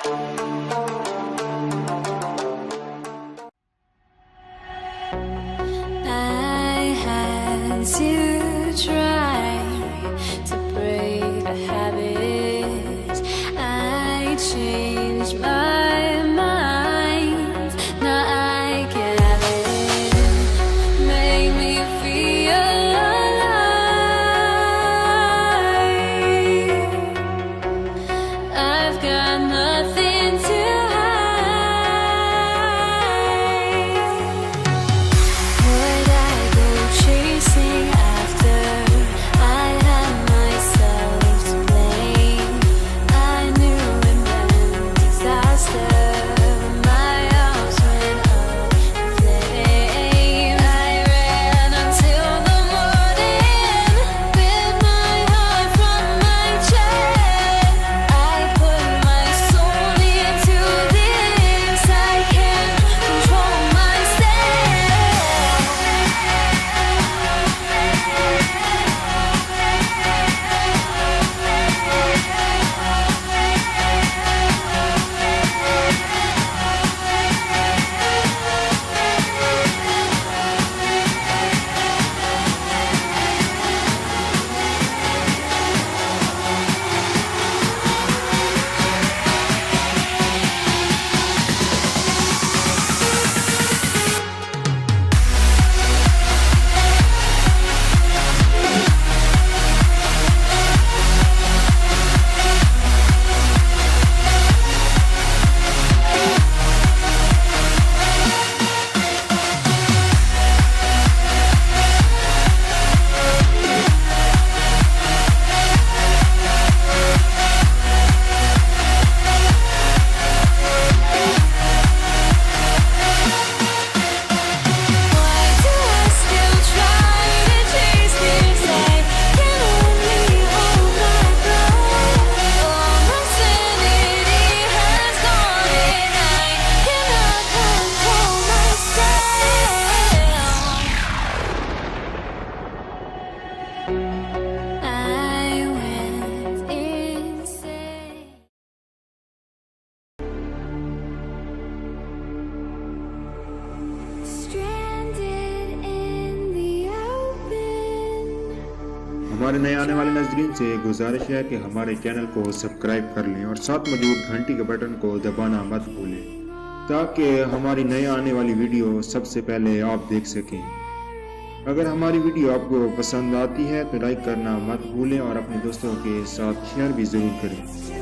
I had to try to break the habit. I changed my mind. Now I can have it. Make me feel alive. I've got nothing to chasing after. I had myself to blame. I knew it meant disaster. My arms went up in flames. I ran until the morning, bit my heart from my chest. I put my soul into this. I can't control myself. हमारे नए आने वाले नाज़रीन से गुजारिश है कि हमारे चैनल को सब्सक्राइब कर लें और साथ मौजूद घंटी के बटन को दबाना मत भूलें ताकि हमारी नए आने वाली वीडियो सबसे पहले आप देख सकें। अगर हमारी वीडियो आपको पसंद आती है तो लाइक करना मत भूलें और अपने दोस्तों के साथ शेयर भी ज़रूर करें।